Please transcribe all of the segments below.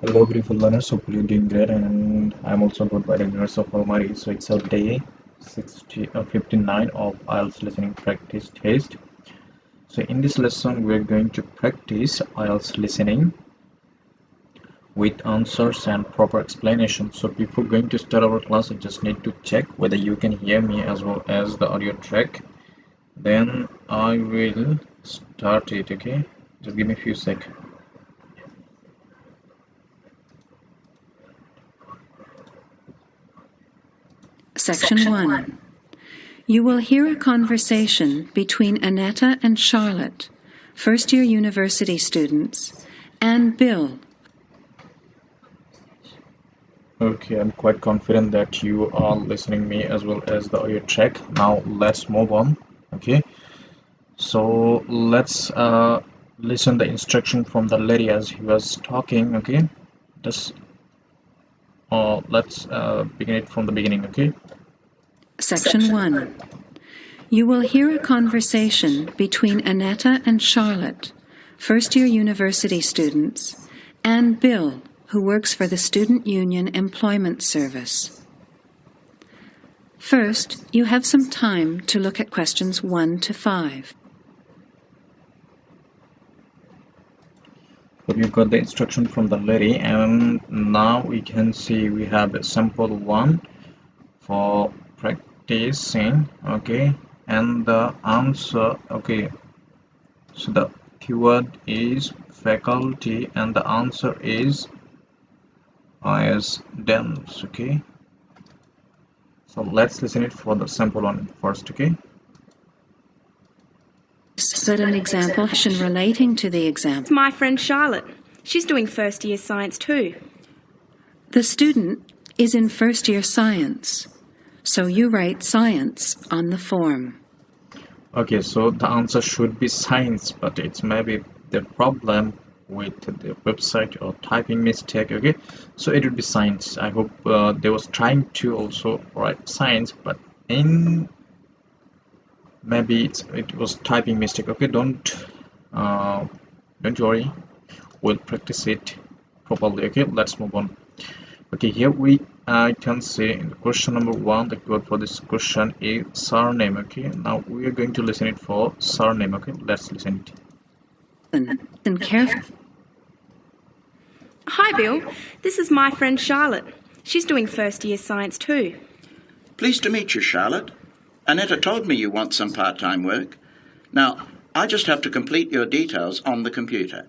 Hello, beautiful learners. Hopefully, you're doing great, and I'm also good by the grace of Almighty. So, it's our day 59 of IELTS listening practice test. So, in this lesson, we're going to practice IELTS listening with answers and proper explanation. So, before going to start our class, I just need to check whether you can hear me as well as the audio track. Then I will start it. Okay, just give me a few seconds. Section 1. You will hear a conversation between Annetta and Charlotte, first-year university students, and Bill. Okay, I'm quite confident that you are listening me as well as the audio track. Now let's move on. Okay, so let's listen the instruction from the lady as he was talking. Okay, just let's begin it from the beginning. Okay. Section 1. You will hear a conversation between Annetta and Charlotte, first-year university students, and Bill, who works for the Student Union Employment Service. First, you have some time to look at questions 1 to 5. So we've got the instruction from the lady, and now we can see we have a sample one for practicing. Okay, and the answer. Okay, so the keyword is faculty and the answer is dense. Okay, so let's listen it for the sample one first. Okay, But an example question relating to the example. It's my friend Charlotte. She's doing first year science too. The student is in first year science, so you write science on the form. okay, so the answer should be science, but it's maybe the problem with the website or typing mistake. Okay, so it would be science. I hope they was trying to also write science, but in maybe it was typing mistake. Okay, don't worry, we'll practice it properly. Okay, let's move on. Okay, here we can see in question number 1, the keyword for this question is surname. Okay, now we are going to listen it for surname. Okay, let's listen it. Listen carefully. Hi Bill, this is my friend Charlotte. She's doing first year science too. Pleased to meet you, Charlotte. Annetta told me you want some part-time work. Now, I just have to complete your details on the computer.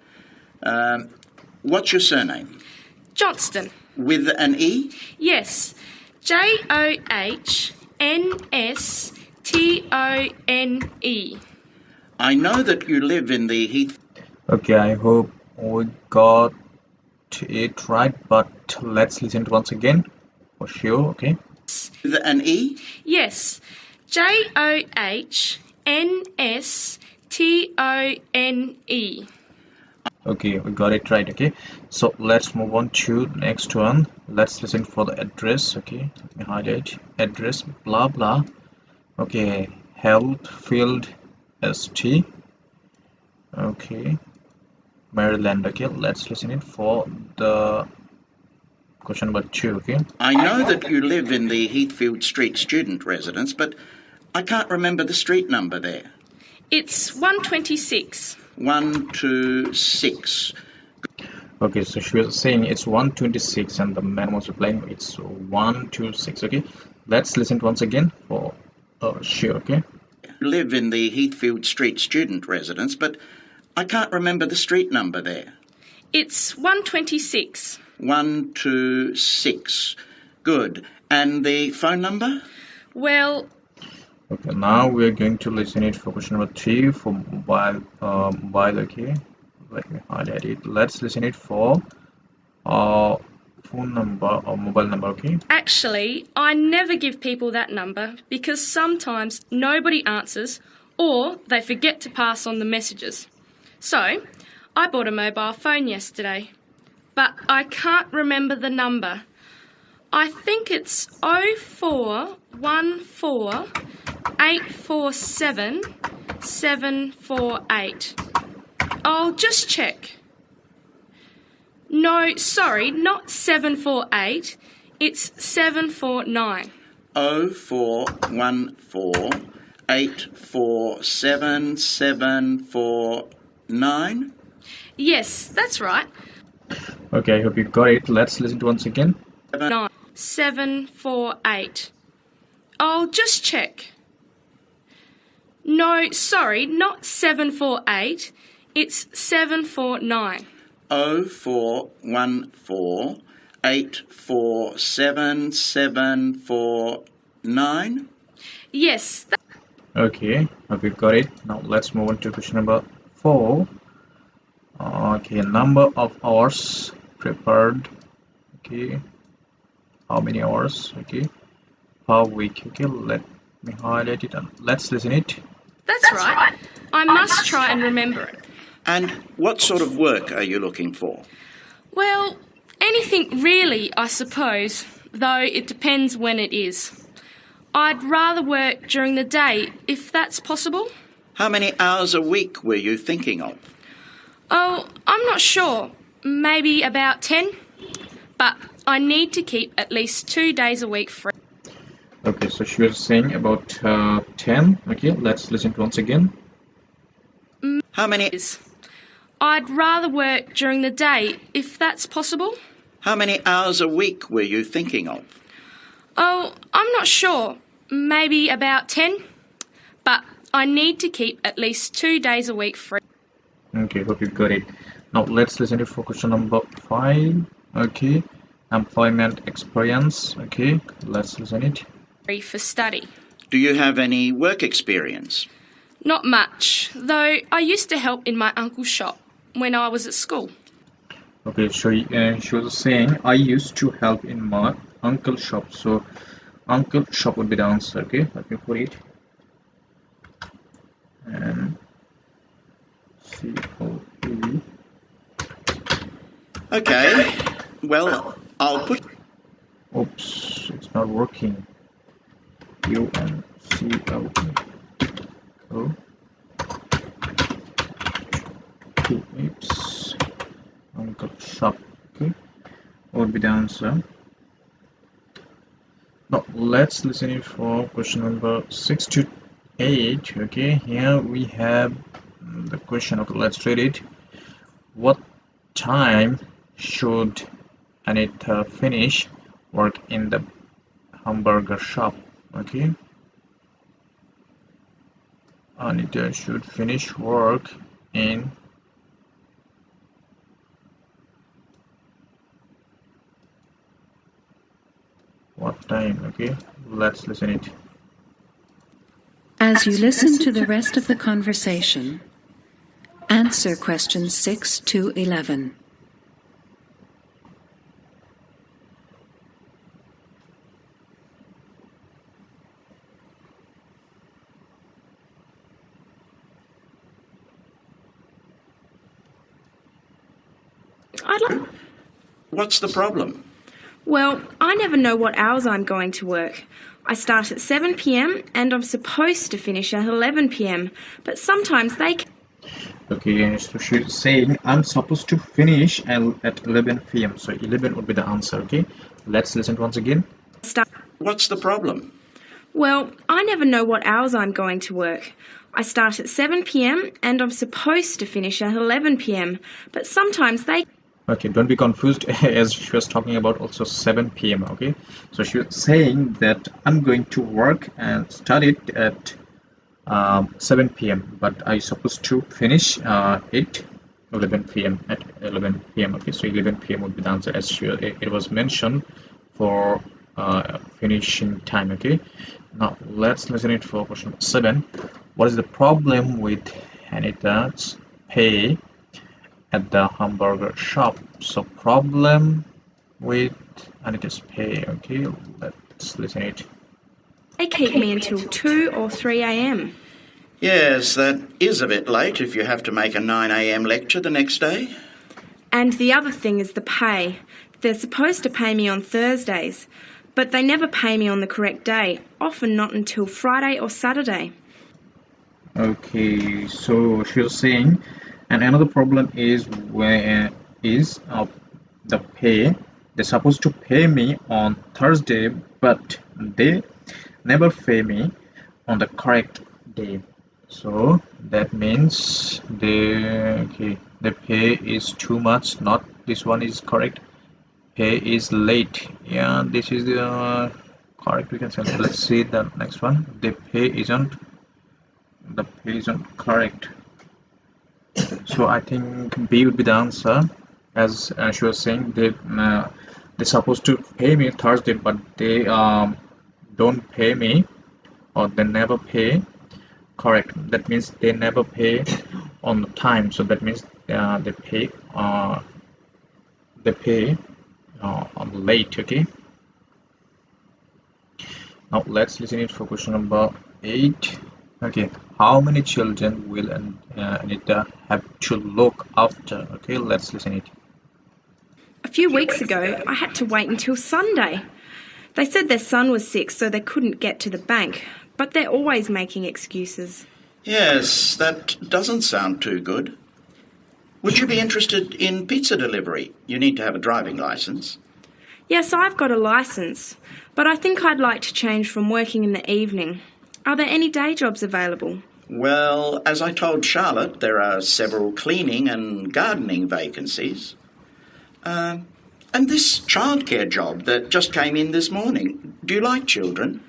What's your surname? Johnston. With an E? Yes, Johnstone. I know that you live in the Heath... Okay, I hope we got it right, but let's listen to it once again for sure. Okay, With an E? Yes, Johnstone. okay, we got it right. Okay, so let's move on to the next one. Let's listen for the address. Okay, let me highlight address, blah blah. Okay, health field ST. Okay, Maryland. Okay, let's listen it for the question number 2. Okay, I know that you live in the Heathfield Street student residence, but I can't remember the street number there. It's 126. 126. okay, so she was saying it's 126 and the man was replying it's 126. Okay, let's listen once again for sure. Okay, You live in the Heathfield Street student residence, but I can't remember the street number there. It's 126. 126. Good. And the phone number? Well, okay, now we're going to listen it for question number 3 for mobile. Okay, let me highlight it. Let's listen it for phone number or mobile number. Okay, actually, I never give people that number because sometimes nobody answers or they forget to pass on the messages. So, I bought a mobile phone yesterday, but I can't remember the number. I think it's 0414 847 748. I'll just check. No, sorry, not 748. It's 749. 0414 847 749? Yes, that's right. Okay, I hope you got it. Let's listen to once again. 748. I'll just check. No, sorry, not 748. It's 749. 0414 847 749? Yes, Okay, hope you got it. Now let's move on to question number 4. Okay, number of hours prepared. Okay, how many hours? Okay, per week. Okay, let me highlight it and let's listen it. that's right. I must try and remember it. And what sort of work are you looking for? Well, anything really, I suppose, though it depends when it is. I'd rather work during the day, if that's possible. How many hours a week were you thinking of? Oh, I'm not sure. Maybe about 10. But I need to keep at least 2 days a week free. Okay, so she was saying about 10. Okay, let's listen to once again. How many I'd rather work during the day, if that's possible. How many hours a week were you thinking of? Oh, I'm not sure. Maybe about 10. But I need to keep at least 2 days a week free. Okay, hope you got it. Now let's listen to for question number 5. Okay, employment experience. Okay, let's listen it. For study. Do you have any work experience? Not much, though I used to help in my uncle's shop when I was at school. Okay, so she was saying I used to help in my uncle's shop. So uncle shop would be the answer. Okay, let me put it. And COE. Okay, well, I'll put... Oops, it's not working. UNCLE. Oh. Oops. Uncle shop. Okay, what would be the answer? Now let's listen it for question number 6 to 8. Okay, here we have the question. Okay, let's read it. What time should Anita finish work in the hamburger shop? Okay, Anita should finish work in what time? Okay, let's listen it. As you listen to the rest of the conversation, answer questions 6 to 11. What's the problem? Well, I never know what hours I'm going to work. I start at 7 p.m. and I'm supposed to finish at 11 p.m. But sometimes they... Okay, so she's saying I'm supposed to finish at 11 p.m. So 11 would be the answer. Okay, let's listen once again. What's the problem? Well, I never know what hours I'm going to work. I start at 7 p.m. and I'm supposed to finish at 11 p.m. But sometimes they... Okay, don't be confused as she was talking about also 7 p.m. Okay, so she was saying that I'm going to work and start it at 7 p.m. but I supposed to finish at 11 p.m. at 11 p.m. Okay, so 11 p.m. would be the answer as it was mentioned for finishing time. Okay, now let's listen it for question 7. What is the problem with Anita's pay at the hamburger shop? So problem with Anita's pay. Okay, let's listen it. They keep me until 2 or 3 a.m. Yes, that is a bit late if you have to make a 9 a.m. lecture the next day. And the other thing is the pay. They're supposed to pay me on Thursdays, but they never pay me on the correct day, often not until Friday or Saturday. Okay, so she was saying, and another problem is the pay. They're supposed to pay me on Thursday, but they never pay me on the correct day. So that means the pay is too much. Not this one is correct. Pay is late. Yeah, this is the correct. We can say. Let's see the next one. The pay isn't correct. So I think B would be the answer. As she was saying, they're supposed to pay me Thursday, but they don't pay me, or they never pay. Correct. That means they never pay on the time. So that means they pay on late. Okay. Now let's listen it for question number 8. Okay, how many children will Anita have to look after? Okay, let's listen it. A few weeks ago, I had to wait until Sunday. They said their son was sick, so they couldn't get to the bank, but they're always making excuses. Yes, that doesn't sound too good. Would you be interested in pizza delivery? You need to have a driving licence. Yes, I've got a licence, but I think I'd like to change from working in the evening. Are there any day jobs available? Well, as I told Charlotte, there are several cleaning and gardening vacancies. And this childcare job that just came in this morning. Do you like children?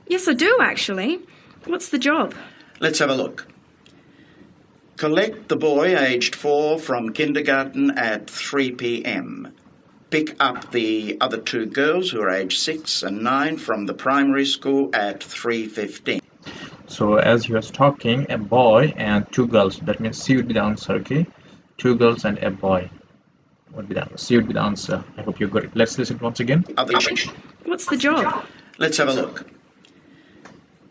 Yes, I do, actually. What's the job? Let's have a look. Collect the boy aged 4 from kindergarten at 3 p.m. Pick up the other 2 girls who are aged 6 and 9 from the primary school at 3:15. So as he was talking, a boy and 2 girls. That means C would be the answer. Okay, 2 girls and a boy would be the answer. C would be the answer. I hope you got it. Let's listen once again. What's the job? Let's have a look.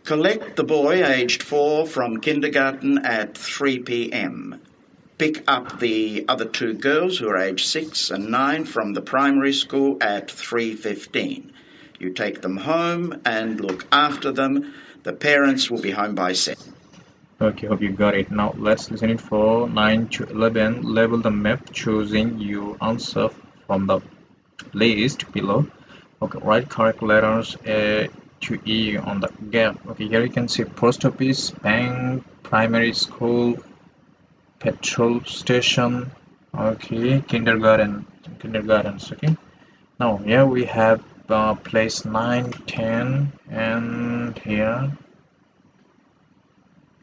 Collect the boy aged 4 from kindergarten at 3 p.m. Pick up the other 2 girls who are aged 6 and 9 from the primary school at 3:15. You take them home and look after them. The parents will be home by 7. Okay, hope you got it. Now let's listen it for 9 to 11. Label the map choosing your answer from the list below. Okay, write correct letters A to E on the gap. Okay, here you can see post office, bank, primary school, petrol station. Okay, kindergartens. Okay, now here we have place 9, 10, and here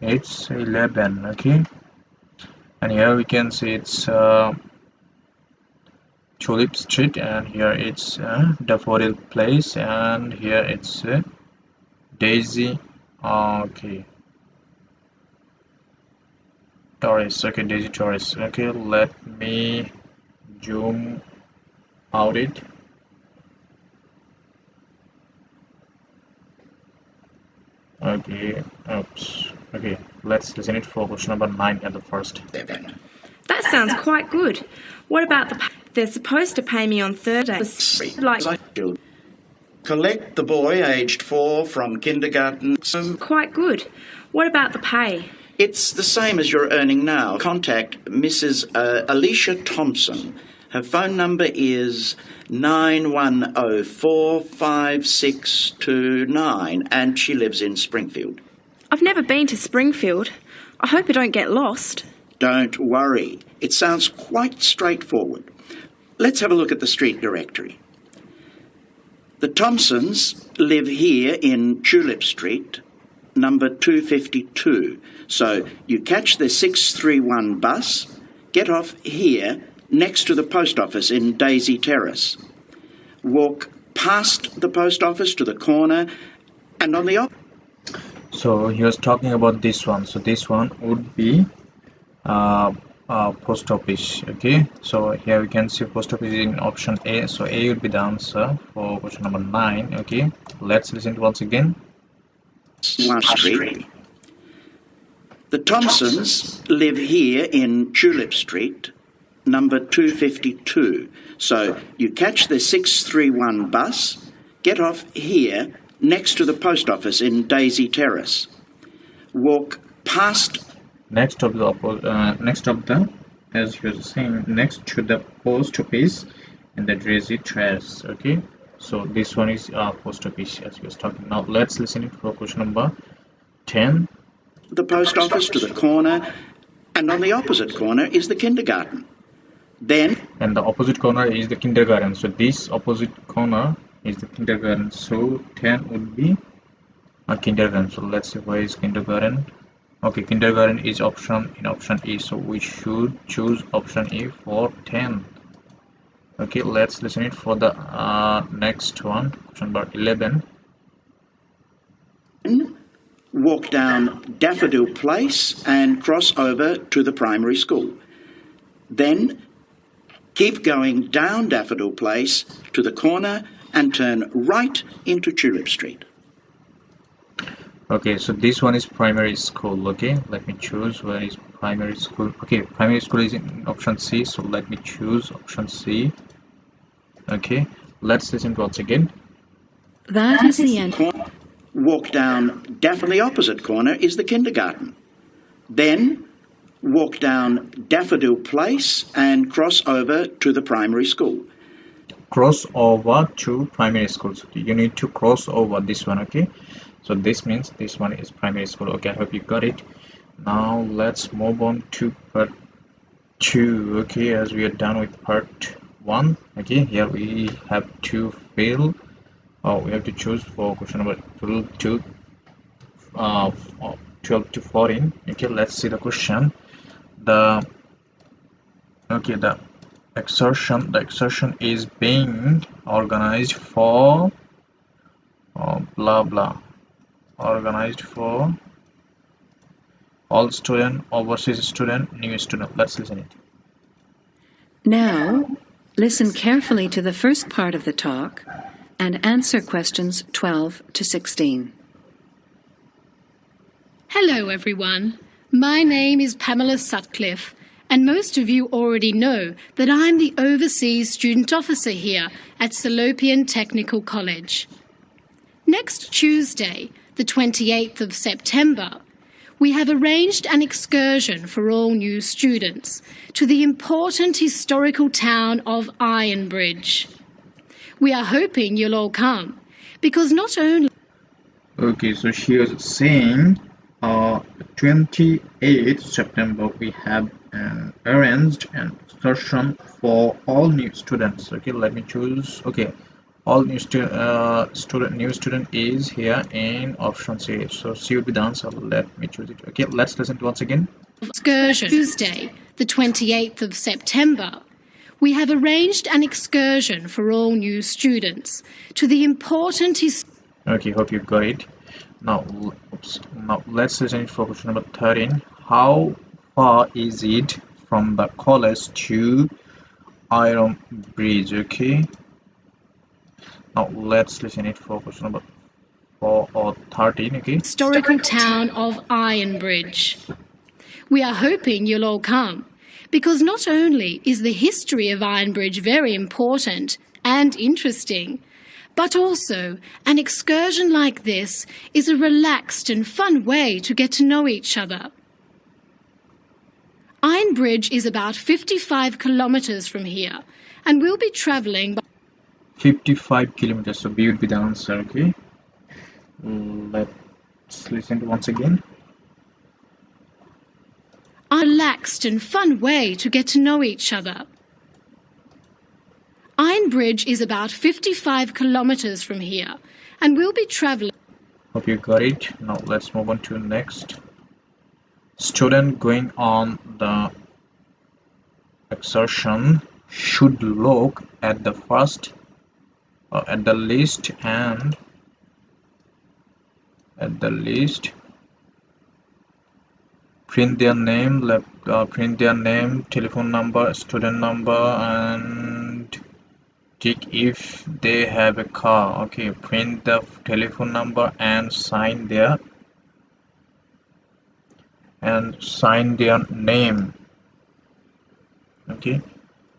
it's 11. Okay, and here we can see it's Tulip Street, and here it's Daffodil Place, and here it's Daisy. Okay, Torres. Okay, Daisy Torres. Okay, let me zoom out it. Okay, oops. Okay, let's listen it for question number 9 at the first. That sounds quite good. What about the pay? They're supposed to pay me on Thursday. Collect the boy aged 4 from kindergarten. Quite good. What about the pay? It's the same as you're earning now. Contact Mrs. Alicia Thompson. Her phone number is 91045629, and she lives in Springfield. I've never been to Springfield. I hope I don't get lost. Don't worry. It sounds quite straightforward. Let's have a look at the street directory. The Thompsons live here in Tulip Street, number 252. So you catch the 631 bus, get off here next to the post office in Daisy Terrace. Walk past the post office to the corner, and on the So he was talking about this one. So this one would be post office. Okay, so here we can see post office in option A. So A would be the answer for question number 9. Okay, let's listen to once again. Street. The Thompsons live here in Tulip Street, number 252. So you catch the 631 bus, get off here next to the post office in Daisy Terrace. Walk past Next of the as he was saying, next to the post office and the address is trash. Okay, so this one is post office as we was talking. Now let's listen for question number 10. The post office to the corner, and on the opposite corner is the kindergarten. Then, and the opposite corner is the kindergarten, so this opposite corner is the kindergarten, so 10 would be a kindergarten. So let's see where is kindergarten. Okay, kindergarten is option in option E, so we should choose option E for 10. Okay, let's listen it for the next one, question number 11. walk down Daffodil Place and cross over to the primary school. Then keep going down Daffodil Place to the corner and turn right into Tulip Street. Okay, so this one is primary school. Okay, let me choose where is primary school. Okay, primary school is in option C, so let me choose option C. Okay, let's listen to once again. That is the end. Walk down the opposite corner is the kindergarten. Then walk down Daffodil Place and cross over to the primary school. Cross over to primary school. So you need to cross over this one. Okay, so this means this one is primary school. Okay, I hope you got it. Now let's move on to part 2. Okay, as we are done with part 1. Okay, here we have to fill. We have to choose for question number 12 to 14. Okay, let's see the question. The exertion is being organized for blah blah, organized for all student, overseas student, new student. Let's listen it. Now, listen carefully to the first part of the talk and answer questions 12 to 16. Hello everyone, my name is Pamela Sutcliffe, and most of you already know that I'm the Overseas Student Officer here at Salopian Technical College. Next Tuesday, the 28th of September, we have arranged an excursion for all new students to the important historical town of Ironbridge. We are hoping you'll all come, because not only... Okay, so she was saying 28th September we have arranged an excursion for all new students. Okay, let me choose. Okay, all new student is here in option C, so C would be the answer. Let me choose it. Okay, let's listen to once again. Excursion Tuesday, the 28th of September. We have arranged an excursion for all new students to the important... Okay, hope you got it. Now let's listen for question number 13. How far is it from the college to Ironbridge? Okay. Now let's listen it for question number 4 or 13. Okay. Historical town of Ironbridge. We are hoping you'll all come, because not only is the history of Ironbridge very important and interesting, but also an excursion like this is a relaxed and fun way to get to know each other. Ironbridge is about 55 kilometres from here, and we'll be travelling by 55 kilometers, so B would be the answer. Okay, let's listen to once again. a relaxed and fun way to get to know each other. Ironbridge is about 55 kilometres from here, and we'll be travelling... Hope you got it. Now let's move on to next. Student going on the excursion should look at the first at the list and print their name, telephone number, student number, and tick if they have a car. Okay, print the telephone number and sign their name. Okay,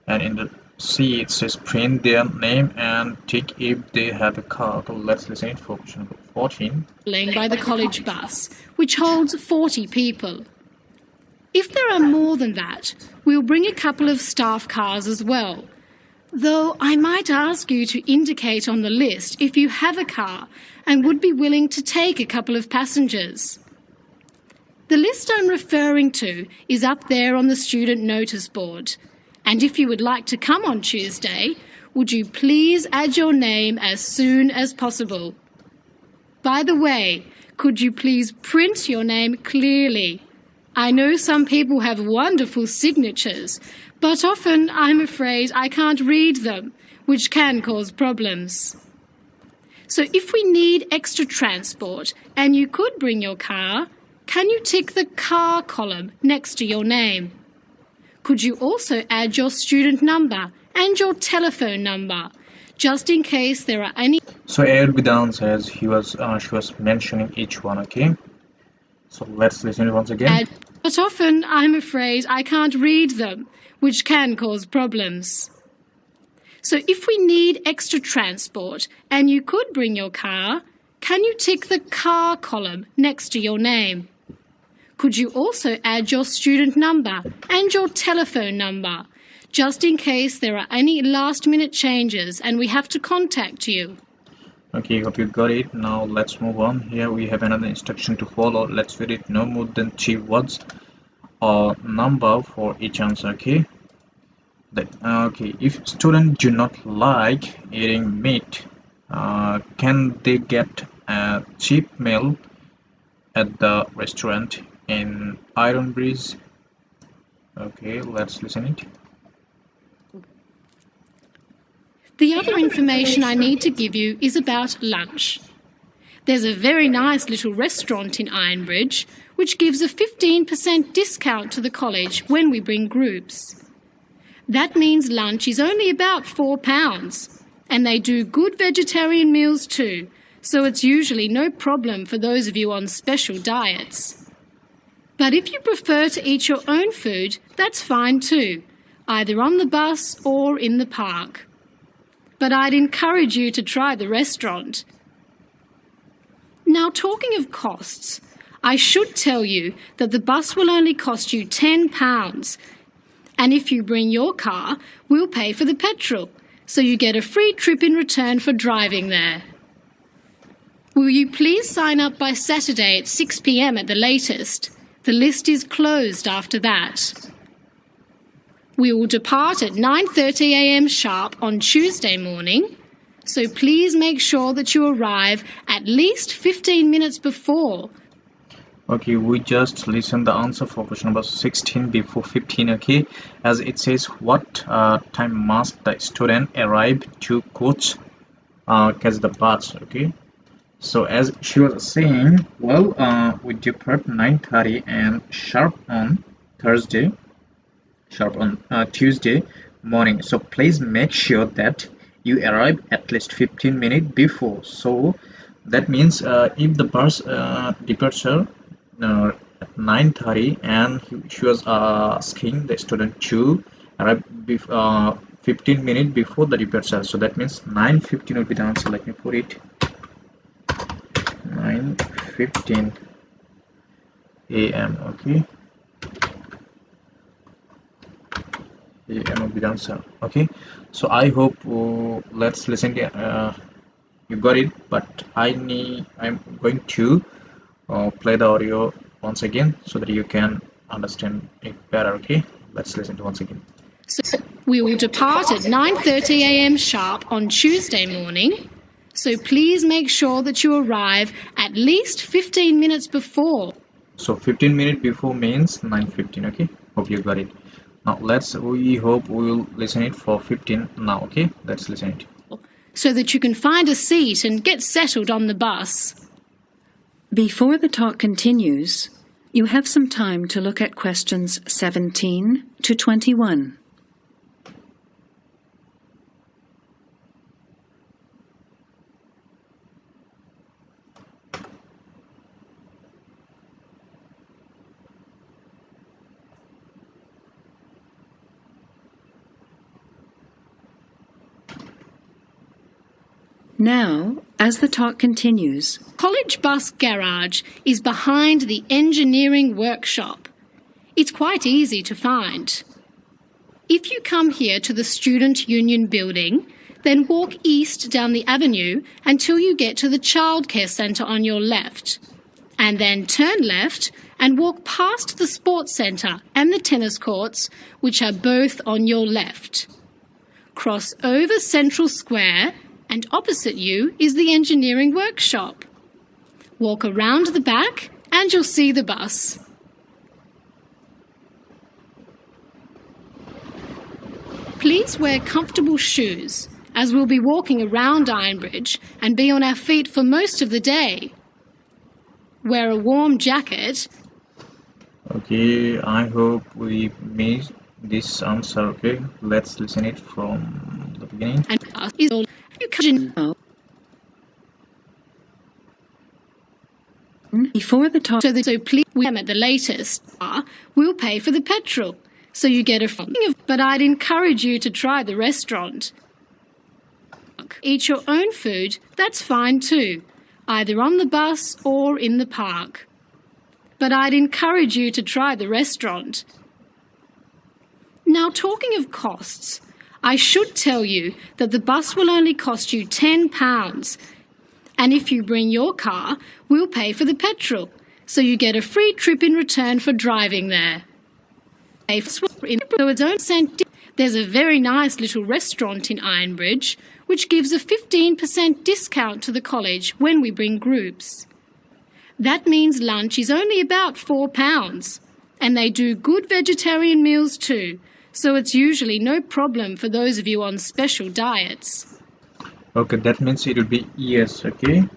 and in the C it says print their name and tick if they have a car. Okay, let's listen for question number 14. By the college bus, which holds 40 people. If there are more than that, we'll bring a couple of staff cars as well. Though I might ask you to indicate on the list if you have a car and would be willing to take a couple of passengers. The list I'm referring to is up there on the student notice board. And if you would like to come on Tuesday, would you please add your name as soon as possible? By the way, could you please print your name clearly? I know some people have wonderful signatures, but often I'm afraid I can't read them, which can cause problems. So if we need extra transport and you could bring your car, can you tick the car column next to your name? Could you also add your student number and your telephone number, just in case there are any... So Erbidan says she was mentioning each one, okay? So let's listen once again. But often I'm afraid I can't read them, which can cause problems. So if we need extra transport and you could bring your car, can you tick the car column next to your name? Could you also add your student number and your telephone number, just in case there are any last-minute changes and we have to contact you? Okay, hope you got it. Now let's move on. Here we have another instruction to follow. Let's read it no more than 3 words or number for each answer, okay? Okay, if students do not like eating meat, can they get a cheap meal at the restaurant in Iron Breeze? Okay, let's listen it. The other information I need to give you is about lunch. There's a very nice little restaurant in Ironbridge which gives a 15% discount to the college when we bring groups. That means lunch is only about £4, and they do good vegetarian meals too, so it's usually no problem for those of you on special diets. But if you prefer to eat your own food, that's fine too, either on the bus or in the park. But I'd encourage you to try the restaurant. Now, talking of costs, I should tell you that the bus will only cost you £10, and if you bring your car, we'll pay for the petrol, so you get a free trip in return for driving there. Will you please sign up by Saturday at 6 p.m. at the latest? The list is closed after that. We will depart at 9:30 a.m. sharp on Tuesday morning, so please make sure that you arrive at least 15 minutes before. Okay, we just listened the answer for question number 16 before 15, okay? As it says, what time must the student arrive to catch the bus, okay? So as she was saying, well, we depart 9:30 and sharp on Tuesday morning. So please make sure that you arrive at least 15 minutes before. So that means if the bus departure at 9:30 and she was asking the student to arrive 15 minutes before the departure, so that means 9:15 will be the answer. Let me put it 9:15 a.m. okay, a.m. will be the answer. Okay, so I hope let's listen to you got it, but I'm going to play the audio once again so that you can understand it better. Okay, let's listen to once again. So we will depart at 9:30 a.m. sharp on Tuesday morning, so please make sure that you arrive at least 15 minutes before. So 15 minutes before means 9:15. Okay, hope you got it. Now we hope we will listen it for 15 now. Okay, let's listen it. So that you can find a seat and get settled on the bus. Before the talk continues, you have some time to look at questions 17 to 21. Now, as the talk continues, College Bus Garage is behind the engineering workshop. It's quite easy to find. If you come here to the Student Union building, then walk east down the avenue until you get to the childcare centre on your left, and then turn left and walk past the sports centre and the tennis courts, which are both on your left. Cross over Central Square, and opposite you is the engineering workshop. Walk around the back and you'll see the bus. Please wear comfortable shoes, as we'll be walking around Ironbridge and be on our feet for most of the day. Wear a warm jacket. Okay, I hope we made this answer. Okay, let's listen it from the beginning. And is all you can know. Before the talk, So please, we am at the latest. We'll pay for the petrol, so you get a free. But I'd encourage you to try the restaurant. Eat your own food, that's fine too, either on the bus or in the park. But I'd encourage you to try the restaurant. Now, talking of costs, I should tell you that the bus will only cost you £10, and if you bring your car, we'll pay for the petrol, so you get a free trip in return for driving there. There's a very nice little restaurant in Ironbridge, which gives a 15% discount to the college when we bring groups. That means lunch is only about £4, and they do good vegetarian meals too, so it's usually no problem for those of you on special diets. Okay, that means it will be yes. Okay,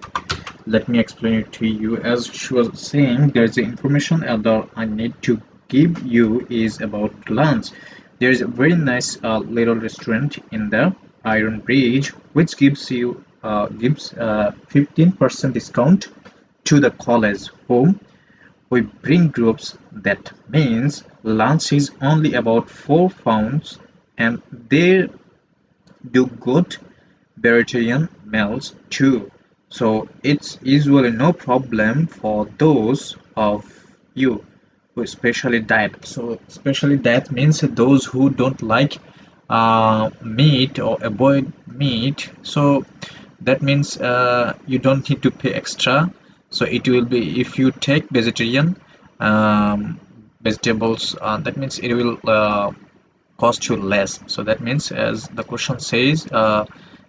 let me explain it to you. As she was saying, there's the information that I need to give you is about lunch. There is a very nice little restaurant in the Iron Bridge which gives 15% discount to the college whom we bring groups. That means lunch is only about £4, and they do good vegetarian meals too, so it's usually no problem for those of you who especially diet. So especially diet means those who don't like meat or avoid meat, so that means you don't need to pay extra. So it will be if you take vegetarian vegetables, that means it will cost you less. So that means, as the question says,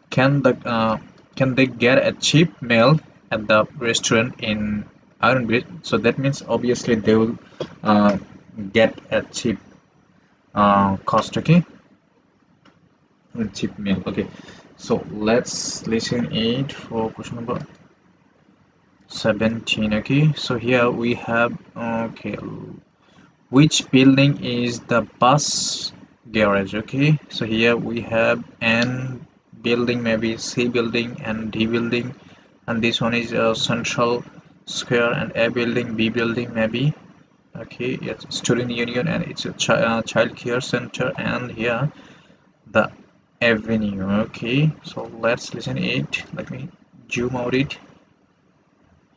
can they get a cheap meal at the restaurant in Ironbridge? So that means obviously they will get a cheap cost. Okay, a cheap meal. Okay, so let's listen it for question number 17. Okay, so here we have, okay, which building is the bus garage? Okay, so here we have N building, maybe C building and D building, and this one is a Central Square, and A building, B building maybe. Okay, it's Student Union, and it's a child care center, and here the avenue. Okay, so let's listen it. Let me zoom out it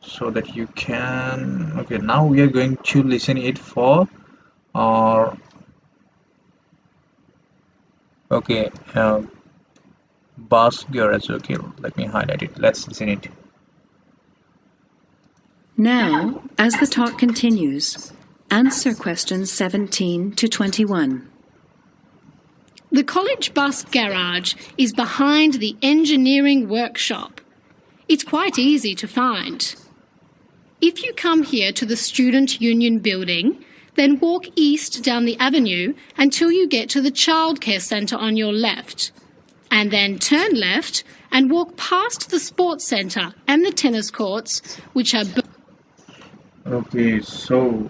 so that you can. Okay, now we are going to listen it for our okay bus garage. Okay, let me highlight it. Let's listen it. Now, as the talk continues, answer questions 17 to 21. The college bus garage is behind the engineering workshop. It's quite easy to find. If you come here to the Student Union building, then walk east down the avenue until you get to the childcare centre on your left, and then turn left and walk past the sports centre and the tennis courts, which are Okay, so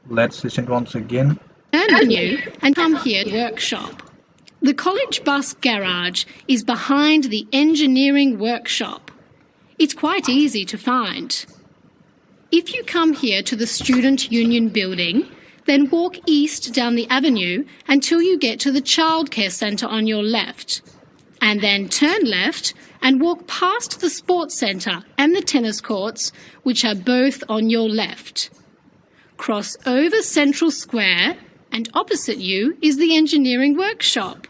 let's listen once again. avenue and come here to the workshop. The college bus garage is behind the engineering workshop. It's quite easy to find. If you come here to the Student Union building, then walk east down the avenue until you get to the childcare centre on your left, and then turn left and walk past the sports centre and the tennis courts, which are both on your left. Cross over Central Square, and opposite you is the engineering workshop.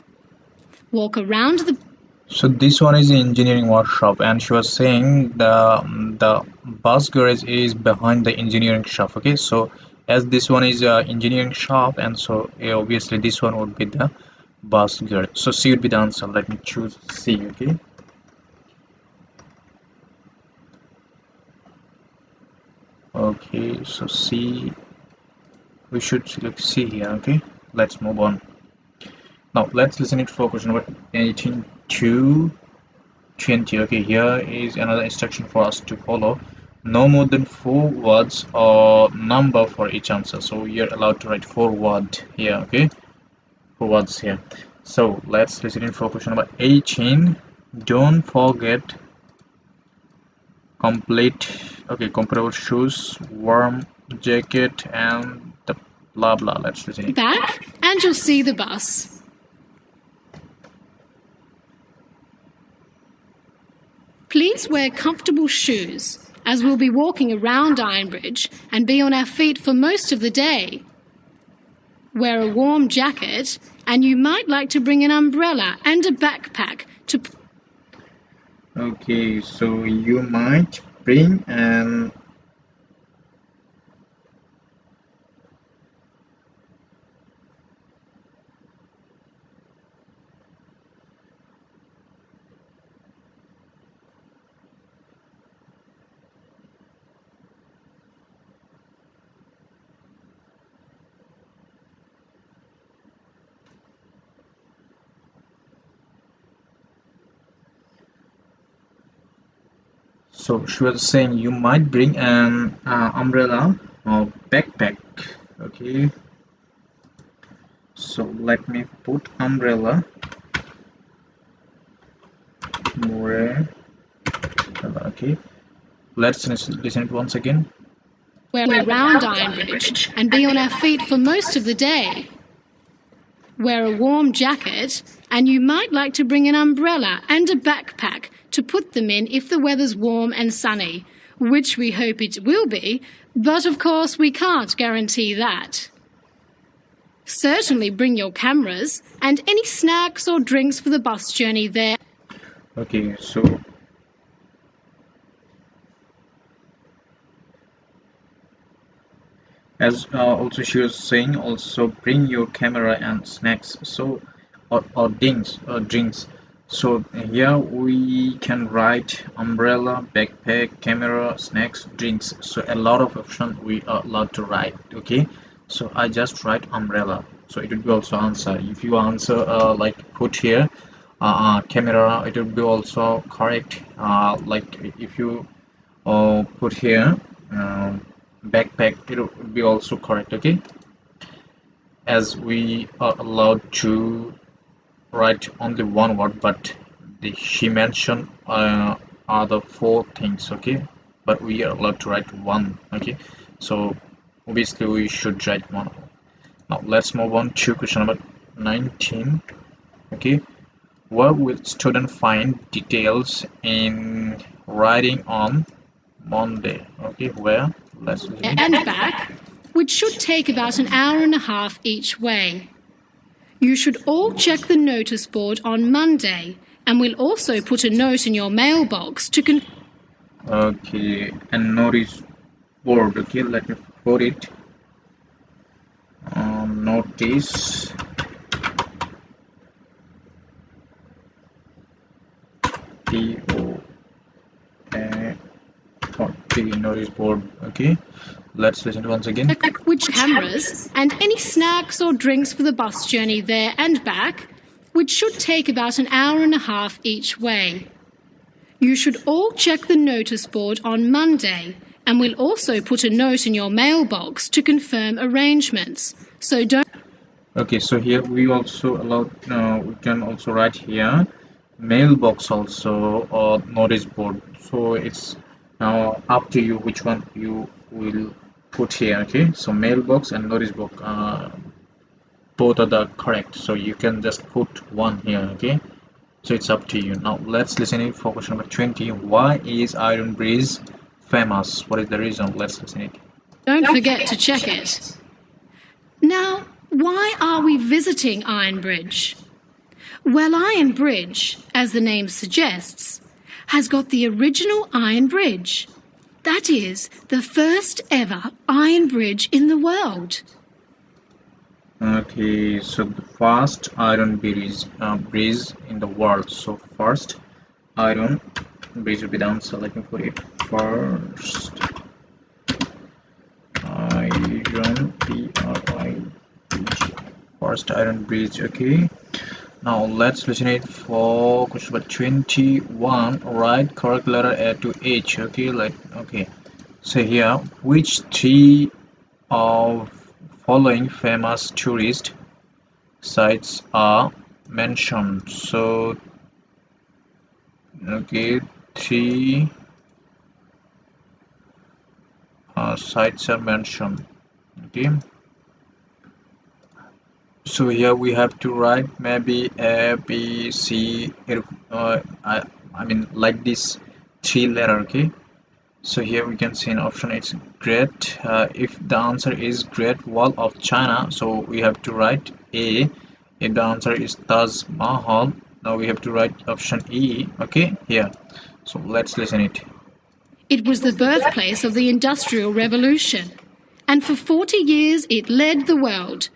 Walk around the... So this one is the engineering workshop, and she was saying the bus garage is behind the engineering shop. Okay, so as this one is engineering shop, and so obviously this one would be the bus garage. So C would be the answer. Let me choose C. Okay. Okay, so C, we should select C here. Okay, let's move on. Now let's listen it for question number 18 to 20. Okay, here is another instruction for us to follow. No more than 4 words or number for each answer. So you're allowed to write 4 words here. Okay, 4 words here. So let's listen it for question number 18. Don't forget complete. Okay, comfortable shoes, warm jacket, and the blah blah. Let's listen it. Back, and you'll see the bus. Please wear comfortable shoes, as we'll be walking around Ironbridge and be on our feet for most of the day. Wear a warm jacket, and you might like to bring an umbrella and a backpack to... Okay, so you might bring an so she was saying you might bring an umbrella or backpack. Okay, so let me put umbrella more. Okay, let's listen it once again. Wear around Ironbridge and be on our feet for most of the day. Wear a warm jacket, and you might like to bring an umbrella and a backpack to put them in if the weather's warm and sunny, which we hope it will be, but of course we can't guarantee that. Certainly bring your cameras and any snacks or drinks for the bus journey there. Okay, so as also she was saying, also bring your camera and snacks, so or drinks. So here we can write umbrella, backpack, camera, snacks, drinks. So a lot of options we are allowed to write. Okay, so I just write umbrella, so it would be also answer. If you answer like put here camera, it would be also correct. Like if you put here backpack, it would be also correct. Okay, as we are allowed to write only one word, but she mentioned are the 4 things. Okay, but we are allowed to write one. Okay, so obviously we should write one. Now let's move on to question number 19. Okay, where will student find details in writing on Monday? Okay, where? Let's And back, which should take about an hour and a half each way. You should all check the notice board on Monday, and we'll also put a note in your mailbox to okay, and notice board. Okay, let me put it. Notice notice board. Okay, let's listen once again. which cameras and any snacks or drinks for the bus journey there and back, which should take about an hour and a half each way. You should all check the notice board on Monday, and we'll also put a note in your mailbox to confirm arrangements. So don't... Okay, so here we also allow, we can also write here mailbox also or notice board. So it's now up to you which one you will put here. Okay, so mailbox and notice board, both are the correct, so you can just put one here. Okay, So it's up to you. Now let's listen it for question number 20. Why is Iron Bridge famous? What is the reason? Let's listen it. Don't forget to check it. Now, why are we visiting Iron Bridge? Well, Iron Bridge, as the name suggests, has got the original iron bridge. That is, the first ever iron bridge in the world. Okay, so the first iron bridge in the world. So first iron bridge will be the answer. Let me put it first. Iron first iron bridge. Okay. Now let's listen it for question number 21. Write correct letter A to H. Okay. So here, which three of following famous tourist sites are mentioned? So okay, three sites are mentioned. Okay. So here we have to write maybe A, B, C, I mean like this three letter. Okay. So here we can see an option, it's Great. If the answer is Great Wall of China, so we have to write A. If the answer is Taj Mahal, now we have to write option E. Okay, here. So let's listen it. It was the birthplace of the Industrial Revolution, and for 40 years it led the world,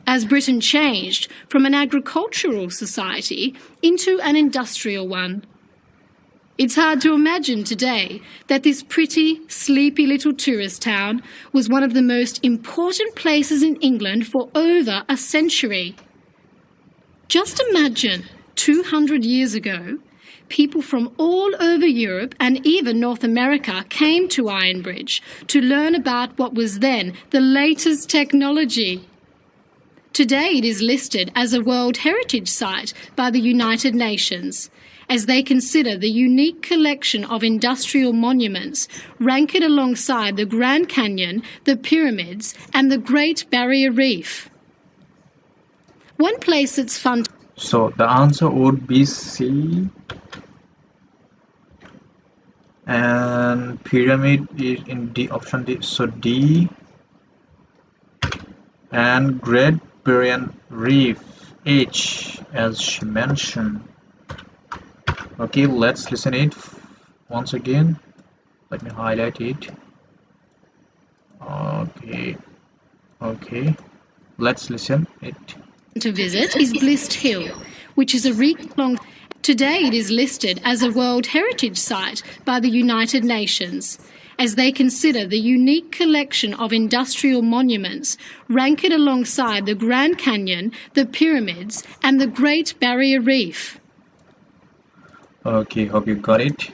as Britain changed from an agricultural society into an industrial one. It's hard to imagine today that this pretty, sleepy little tourist town was one of the most important places in England for over a century. Just imagine, 200 years ago, people from all over Europe and even North America came to Iron Bridge to learn about what was then the latest technology. Today it is listed as a World Heritage Site by the United Nations, as they consider the unique collection of industrial monuments, rank it alongside the Grand Canyon, the pyramids, and the Great Barrier Reef. One place that's fun. So the answer would be C. And pyramid is in D, option D. So D. And Great Barrier Reef, H, as she mentioned. Okay, let's listen it once again. Let me highlight it. Okay, let's listen it. To visit is Blist Hill, which is a week-long. Today it is listed as a World Heritage Site by the United Nations, as they consider the unique collection of industrial monuments, rank it alongside the Grand Canyon, the pyramids, and the Great Barrier Reef. Okay, hope you got it.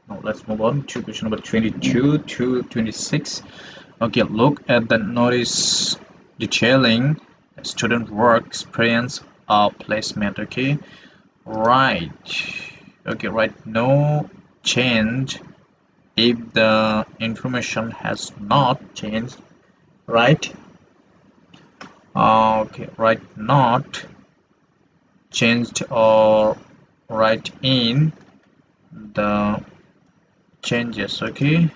Now let's move on to question number 22 to 26. Okay, look at the notice detailing student work experience or placement. Okay, right. Okay, right. No change if the information has not changed. Right. Okay, right. Not changed or write in the changes. Okay.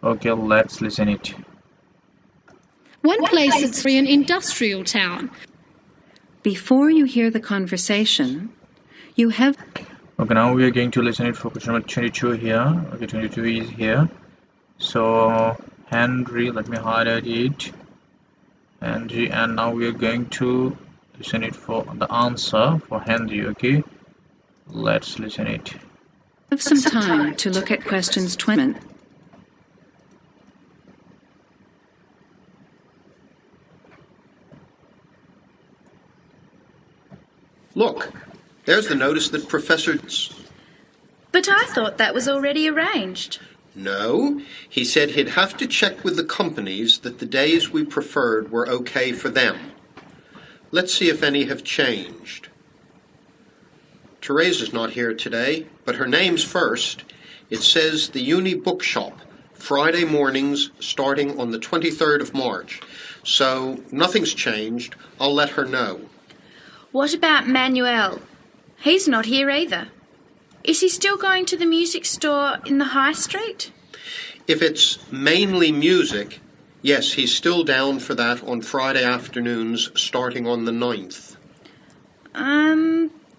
Okay, let's listen it. One place that's an industrial town. Before you hear the conversation, you have. Okay, now we are going to listen it for question number 22 here. Okay, 22 is here. So Henry, let me highlight it. Henry, and now we are going to listen it for the answer for Henry. Okay, let's listen it. Have some time to look at questions 20. Look, there's the notice that Professor... But I thought that was already arranged. No, he said he'd have to check with the companies that the days we preferred were okay for them. Let's see if any have changed. Teresa's not here today, but her name's first. It says the Uni Bookshop, Friday mornings starting on the 23rd of March. So nothing's changed. I'll let her know. What about Manuel? He's not here either. Is he still going to the music store in the high street? If it's mainly music, yes, he's still down for that on Friday afternoons starting on the 9th.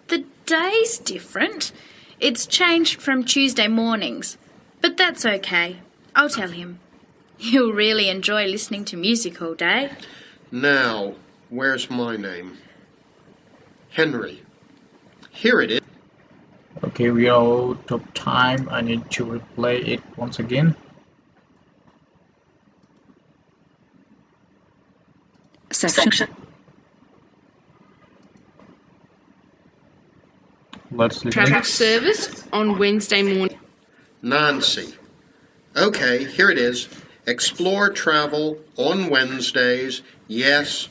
The day's different. It's changed from Tuesday mornings, but that's okay. I'll tell him. He'll really enjoy listening to music all day. Now, where's my name? Henry. Here it is. Okay, we are out of time. I need to replay it once again. Section. Let's listen. Travel service on Wednesday morning. Nancy. Okay, here it is. Explore travel on Wednesdays, yes,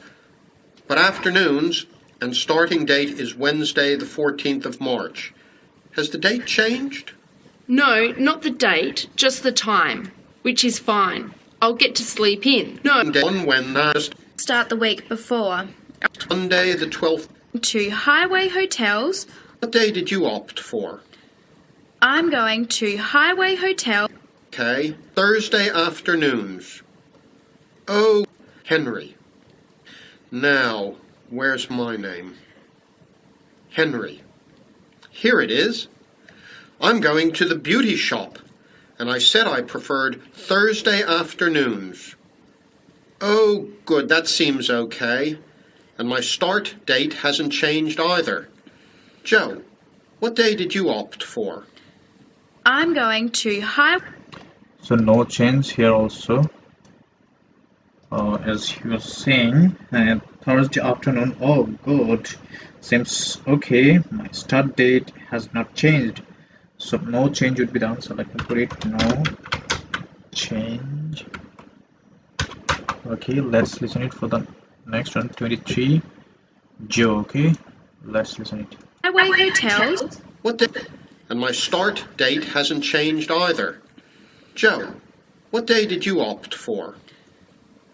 but afternoons, and starting date is Wednesday the 14th of March. Has the date changed? No, not the date, just the time, which is fine. I'll get to sleep in. No. On Wednesday. Start the week before. Monday the 12th. To Highway Hotels. What day did you opt for? I'm going to Highway Hotel. Okay, Thursday afternoons. Oh, Henry. Now, where's my name? Henry. Here it is. I'm going to the beauty shop, and I said I preferred Thursday afternoons. Oh, good, that seems okay. And my start date hasn't changed either. Joe, what day did you opt for? I'm going to Highway. So no change here also. As he was saying, Thursday afternoon. Oh, good. Seems okay. My start date has not changed. So no change would be the answer. Let me put it. No change. Okay, let's listen it for the next one. 23. Joe. Okay, let's listen it. Highway Hotels. What day? And my start date hasn't changed either. Joe, what day did you opt for?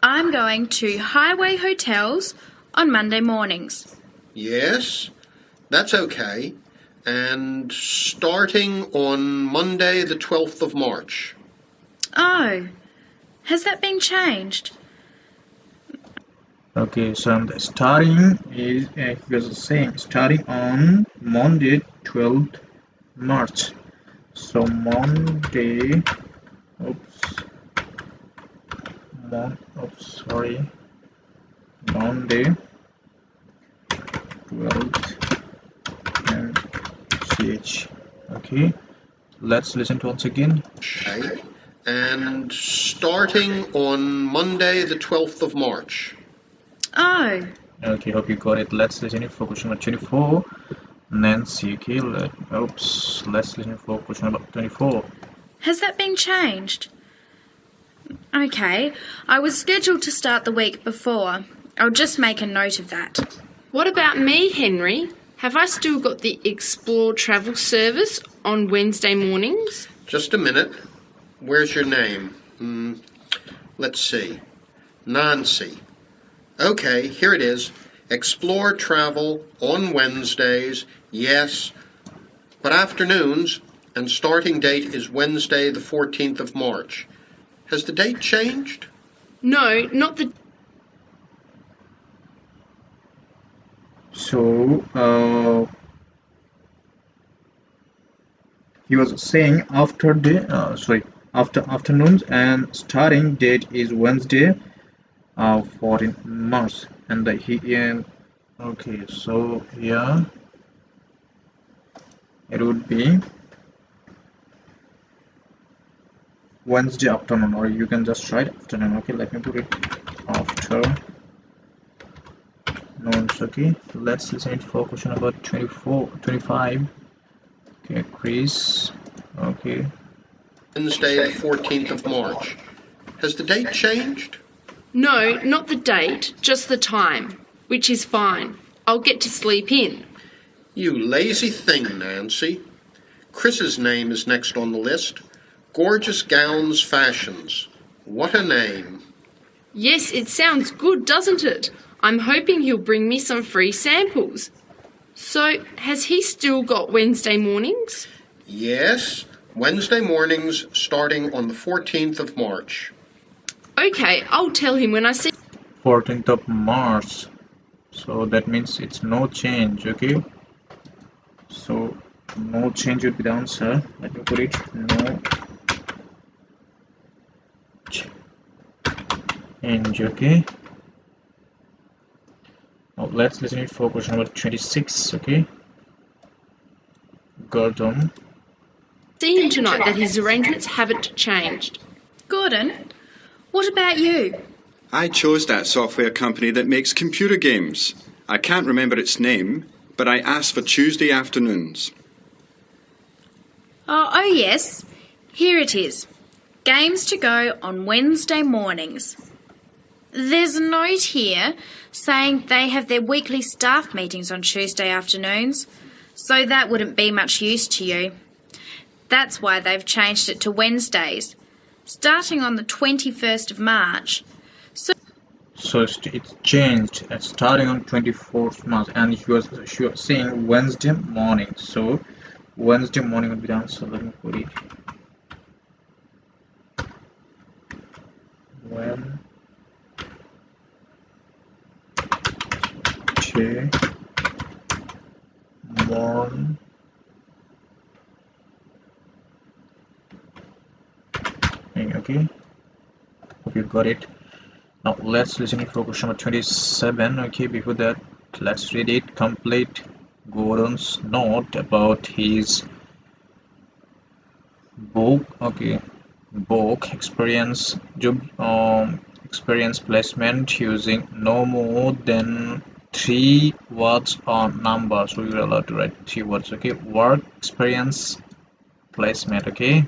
I'm going to Highway Hotels on Monday mornings. Yes, that's okay. And starting on Monday the 12th of March. Oh, has that been changed? Okay, so the starting is, he was saying, starting on Monday 12th March. So Monday, Monday 12th and CH. Okay, let's listen to once again. Okay. And starting on Monday the 12th of March. Oh. Okay, hope you got it. Let's listen it for question number 24. Nancy. Okay, let's listen for question number 24. Has that been changed? Okay, I was scheduled to start the week before. I'll just make a note of that. What about me, Henry? Have I still got the Explore travel service on Wednesday mornings? Just a minute. Where's your name? Let's see. Nancy. Okay, here it is. Explore travel on Wednesdays, yes, but afternoons, and starting date is Wednesday the 14th of March. Has the date changed? No, not the... So he was saying after afternoons, and starting date is Wednesday 14th March, and okay, so here it would be Wednesday afternoon, or you can just write afternoon. Okay, let me put it after noons. Okay, let's listen it for question number 25. Okay, Chris. Okay, Wednesday the 14th of March. Has the date changed? No, not the date, just the time, which is fine. I'll get to sleep in. You lazy thing, Nancy. Chris's name is next on the list. Gorgeous Gowns Fashions. What a name. Yes, it sounds good, doesn't it? I'm hoping he'll bring me some free samples. So, has he still got Wednesday mornings? Yes, Wednesday mornings starting on the 14th of March. Okay, I'll tell him when I see... 14th of March. So that means it's no change, okay? So no change would be the answer. Let me put it. No change, okay? Now let's listen it for question number 26, okay? Gordon. See him tonight that his arrangements haven't changed. Gordon, what about you? I chose that software company that makes computer games. I can't remember its name, but I asked for Tuesday afternoons. Oh, yes. Here it is. Games to go on Wednesday mornings. There's a note here saying they have their weekly staff meetings on Tuesday afternoons, so that wouldn't be much use to you. That's why they've changed it to Wednesdays, starting on the 21st of March. So it's changed starting on 24th March, and you are saying Wednesday morning. So Wednesday morning would be the answer. Let me put it. Wednesday morning. Okay. Hope you got it. Now let's listen it for question number 27. Okay, before that, let's read it. Complete Gordon's note about his book. Okay, book experience experience placement using no more than 3 words or number. So you're allowed to write 3 words. Okay, work experience placement. Okay,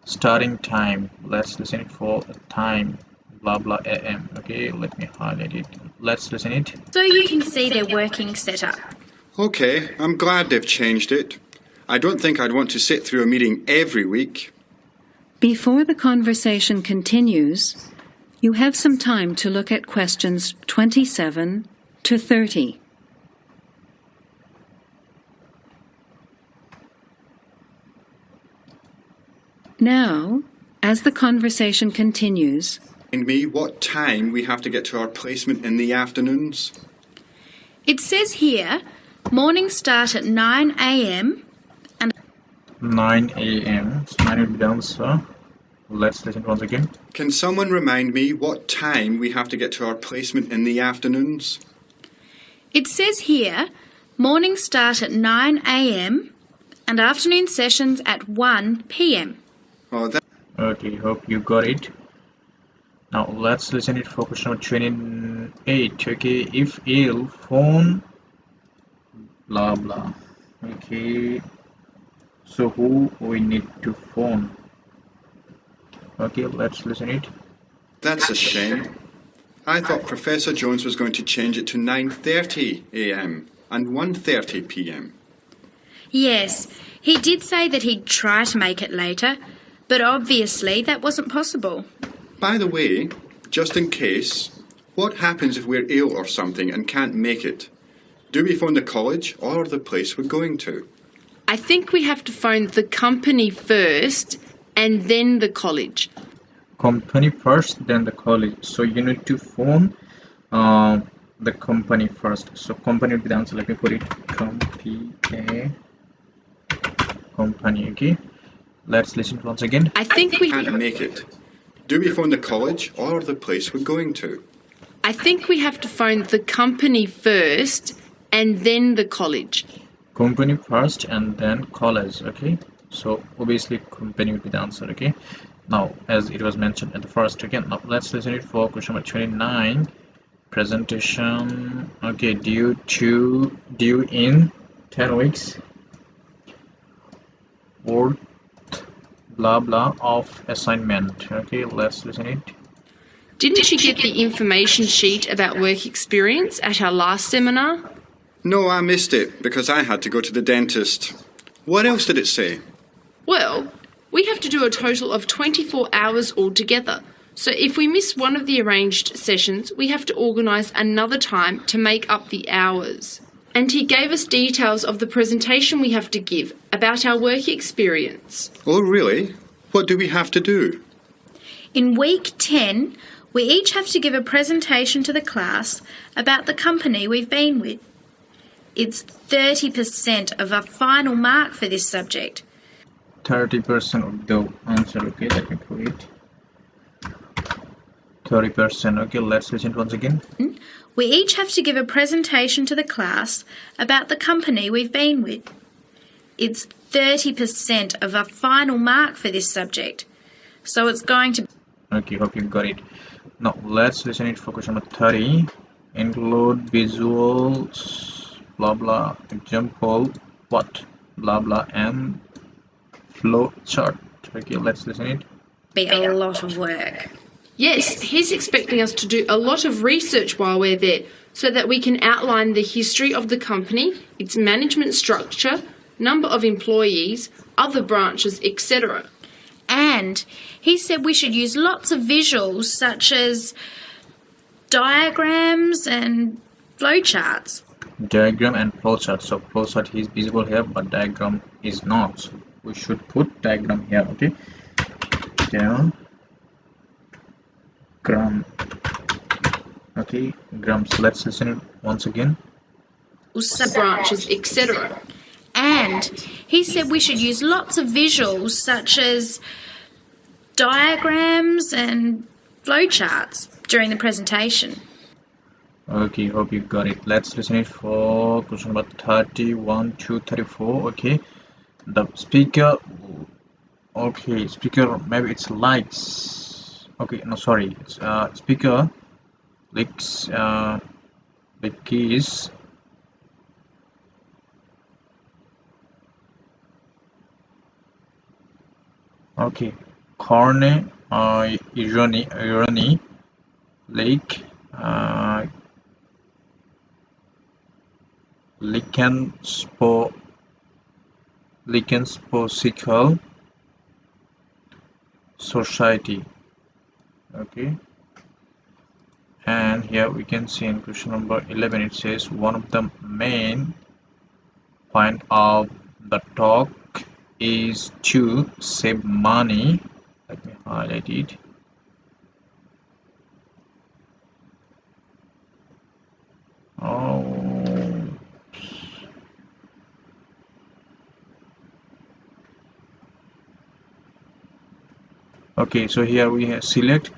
starting time. Let's listen it for time. Blah blah am. Okay, let me highlight it. Let's listen it. So you can see their working setup. Okay, I'm glad they've changed it. I don't think I'd want to sit through a meeting every week. Before the conversation continues, you have some time to look at questions 27 to 30. Now, as the conversation continues, Me what time we have to get to our placement in the afternoons. It says here, mornings start at 9 a.m. and 9 a.m. So 9 will be the answer. Let's listen once again. Can someone remind me what time we have to get to our placement in the afternoons? It says here, mornings start at 9 a.m. and afternoon sessions at 1 p.m. Oh, that. Okay, hope you got it. Now let's listen it for question number 28. Okay, if ill, phone blah blah. Okay, so who we need to phone? Okay, let's listen it. That's a shame. I thought Professor Jones was going to change it to 9:30 a.m. and 1:30 p.m. Yes, he did say that he'd try to make it later, but obviously that wasn't possible. By the way, just in case, what happens if we're ill or something and can't make it? Do we phone the college or the place we're going to? I think we have to phone the company first and then the college. Company first, then the college. So you need to phone the company first. So company will be the answer. Let me put it. Company. Okay. Let's listen once again. I think we Can't make it. Do we phone the college or the place we're going to? I think we have to phone the company first and then the college. Company first and then college. Okay. So obviously company will be the answer. Okay. Now as it was mentioned at the first again. Now let's listen it for question number 29. Presentation. Okay. Due in 10 weeks. Or blah blah of assignment. Okay, let's listen it. Didn't you get the information sheet about work experience at our last seminar? No, I missed it because I had to go to the dentist. What else did it say? Well, we have to do a total of 24 hours altogether. So if we miss one of the arranged sessions, we have to organise another time to make up the hours. And he gave us details of the presentation we have to give about our work experience. Oh, really? What do we have to do? In week 10, we each have to give a presentation to the class about the company we've been with. It's 30% of our final mark for this subject. 30% of the answer. Okay, let me put it. 30%. Okay, let's listen once again. We each have to give a presentation to the class about the company we've been with. It's 30% of our final mark for this subject. So it's going to... Okay, hope you got it. Now, let's listen it for question number 30. Include visuals, blah, blah, example, what, blah, blah, and flow chart. Okay, let's listen it. Be a lot of work. Yes, he's expecting us to do a lot of research while we're there so that we can outline the history of the company, its management structure, number of employees, other branches, etc. And he said we should use lots of visuals such as diagrams and flowcharts. Diagram and flowchart. So flowchart is visible here, but diagram is not. So we should put diagram here. Okay. Diagram. Okay, grams. Let's listen it once again. Branches, etc. And he said we should use lots of visuals such as diagrams and flowcharts during the presentation. Okay, hope you got it. Let's listen it for question number 31 to 34. Okay, the speaker. Okay, speaker. Maybe it's likes. Okay, no, sorry. It's speaker likes the keys. Okay, corne, irony, lake, lichensposical society. Okay, and here we can see in question number 11 it says one of the main point of the talk is to save money. Let me highlight it. Oh, okay, so here we have select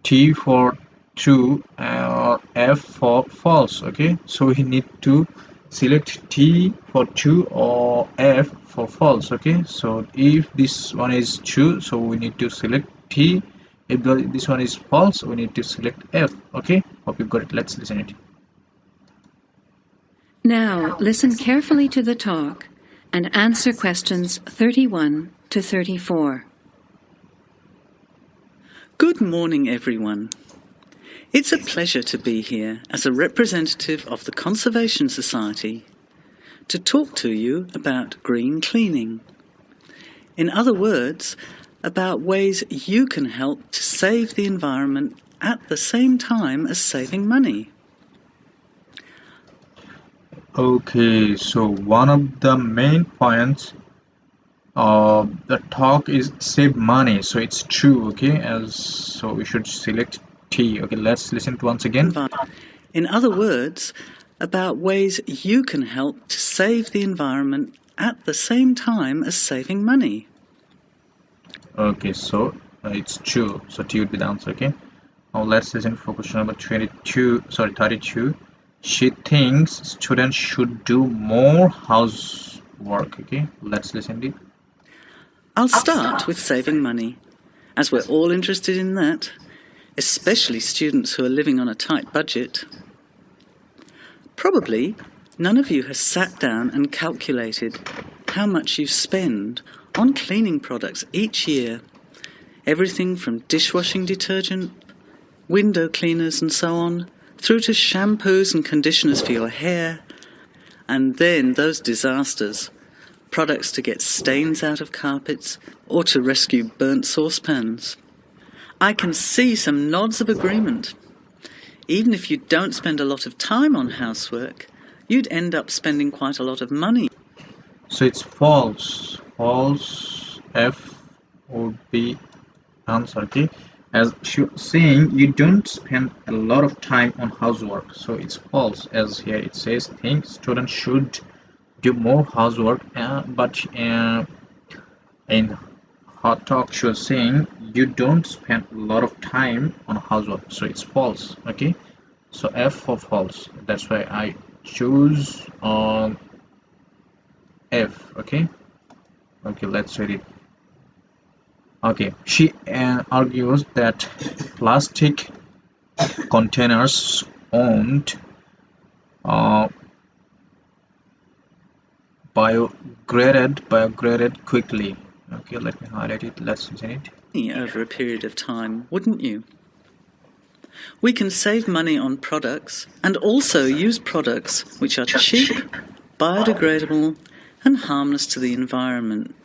T for true or F for false. Okay, so we need to select T for true or F for false. Okay, so if this one is true, so we need to select T. If this one is false, we need to select F. Okay, hope you got it. Let's listen it. Now listen carefully to the talk and answer questions 31 to 34. Good morning, everyone. It's a pleasure to be here as a representative of the Conservation Society to talk to you about green cleaning. In other words, about ways you can help to save the environment at the same time as saving money. Okay, so one of the main points of the talk is save money, so it's true. Okay, so we should select T. Okay, let's listen to once again. In other words, about ways you can help to save the environment at the same time as saving money. Okay, so it's true, so T would be the answer. Okay, now let's listen for question number 32. She thinks students should do more housework. Okay, let's listen to it. I'll start with saving money, as we're all interested in that, especially students who are living on a tight budget. Probably none of you has sat down and calculated how much you spend on cleaning products each year. Everything from dishwashing detergent, window cleaners and so on, through to shampoos and conditioners for your hair, And then those disasters. Products to get stains out of carpets or to rescue burnt saucepans. I can see some nods of agreement. Even if you don't spend a lot of time on housework, you'd end up spending quite a lot of money. So it's false. False. F would be answer. Okay, as she was saying, you don't spend a lot of time on housework, so it's false. As here it says, think students should do more housework, but in hot talk she was saying you don't spend a lot of time on housework, so it's false. Okay, so F for false. That's why I choose F. Okay, let's read it. Okay, she argues that plastic containers owned biograded quickly. Okay, let me highlight it. Let's listen it. Over a period of time, wouldn't you? We can save money on products and also use products which are cheap, biodegradable, and harmless to the environment.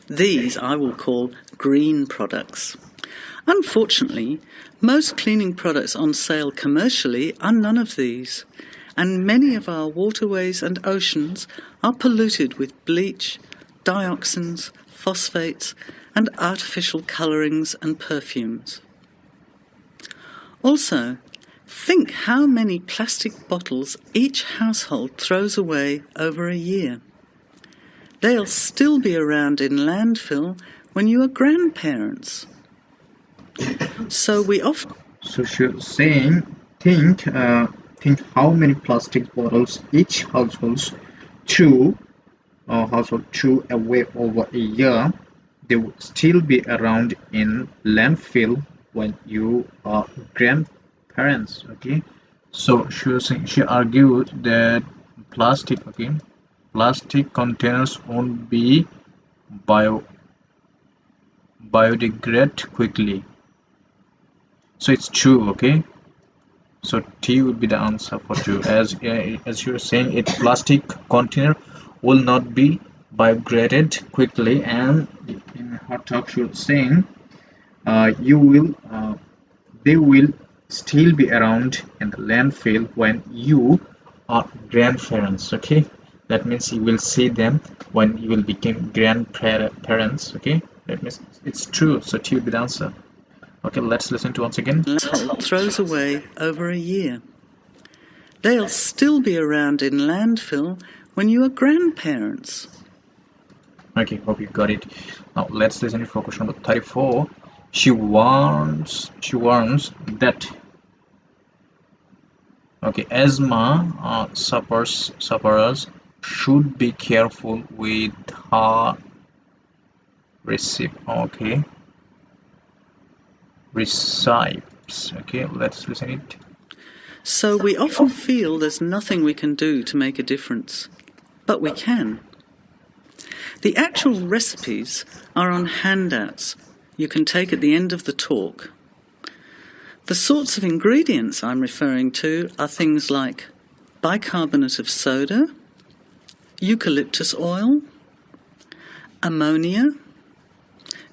These I will call green products. Unfortunately, most cleaning products on sale commercially are none of these, and many of our waterways and oceans are polluted with bleach, dioxins, phosphates, and artificial colourings and perfumes. Also, think how many plastic bottles each household throws away over a year. They'll still be around in landfill when you are grandparents. So we often... So she's saying, think how many plastic bottles each household threw away over a year. They would still be around in landfill when you are grandparents. Okay, so she argued that plastic containers won't be biodegrade quickly. So it's true. Okay, so T would be the answer for true. As you were saying, a plastic container will not be biodegraded quickly, and in her talk she was saying they will still be around in the landfill when you are grandparents. Okay, that means you will see them when you will become grandparents. Okay, that means it's true. So T would be the answer. Okay, let's listen to once again. Household throws away over a year. They'll still be around in landfill when you are grandparents. Okay, hope you got it. Now let's listen to focus number 34. She warns that asthma sufferers should be careful with her recipes. Okay, let's listen it. So we often feel there's nothing we can do to make a difference, but we can. The actual recipes are on handouts you can take at the end of the talk. The sorts of ingredients I'm referring to are things like bicarbonate of soda, eucalyptus oil, ammonia,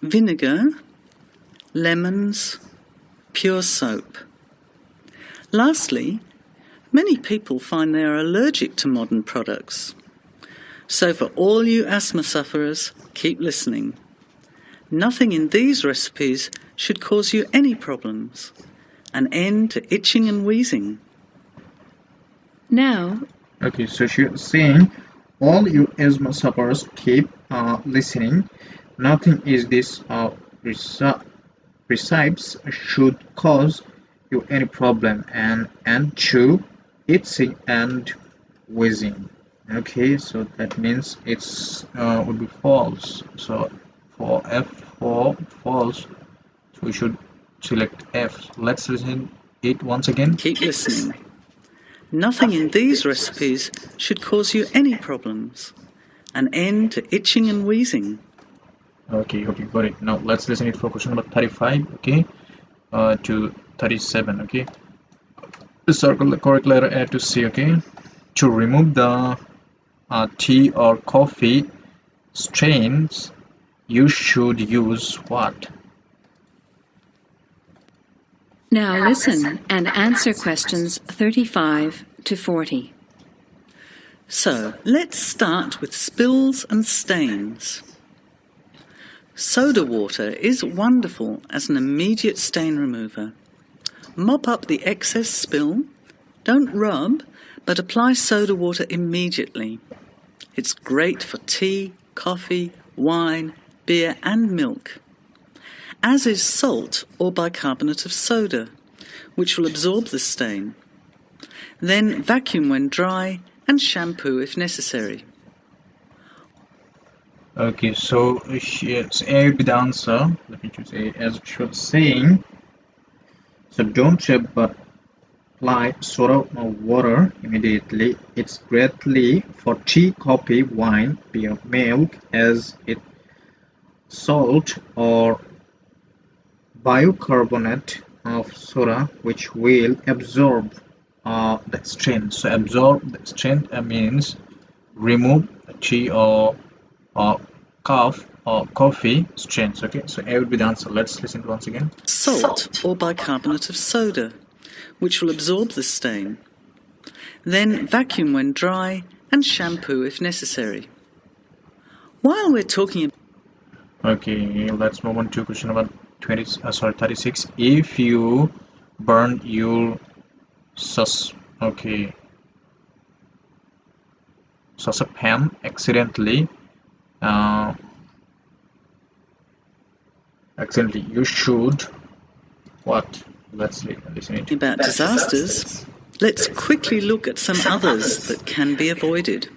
vinegar, lemons, pure soap. Lastly, many people find they are allergic to modern products. So for all you asthma sufferers, keep listening. Nothing in these recipes should cause you any problems. An end to itching and wheezing. Now... Okay, so she's saying, all you asthma sufferers keep listening. Nothing is this recipes should cause you any problem and to itching and wheezing. Okay, so that means it's would be false. So for F for false, so we should select F. Let's listen it once again. Keep listening. Nothing in these recipes should cause you any problems. An end to itching and wheezing. Okay, hope you got it. Now let's listen it for question number 35. Okay, to 37. Okay, circle the correct letter A to C. Okay, to remove the tea or coffee strains, you should use what? Now listen and answer questions 35 to 40. So, let's start with spills and stains. Soda water is wonderful as an immediate stain remover. Mop up the excess spill. Don't rub, but apply soda water immediately. It's great for tea, coffee, wine, beer and milk. As is salt or bicarbonate of soda, which will absorb the stain. Then vacuum when dry and shampoo if necessary. Okay, so here's A with the answer. Let me choose A as it was saying. So don't rub but apply soda or water immediately. It's greatly for tea, coffee, wine, beer, milk, as it salt or bicarbonate of soda, which will absorb the stain. So absorb the stain means remove tea or coffee strains. Okay, so A would be the answer. Let's listen once again. Salt or bicarbonate of soda, which will absorb the stain. Then vacuum when dry and shampoo if necessary. While we're talking Okay, let's move on to question number 36. If you burn your saucepan accidentally, you should what? Let's listen it. about disasters, let's quickly look at some others that can be avoided.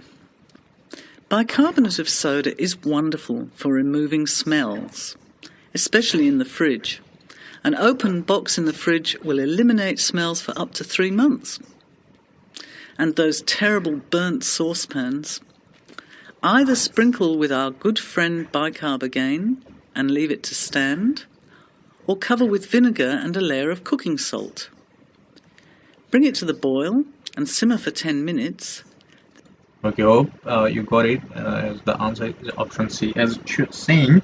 Bicarbonate of soda is wonderful for removing smells, especially in the fridge. An open box in the fridge will eliminate smells for up to 3 months. And those terrible burnt saucepans, either sprinkle with our good friend bicarb again and leave it to stand, or cover with vinegar and a layer of cooking salt. Bring it to the boil and simmer for 10 minutes. Okay, hope you got it. As the answer is option C. As it should saying,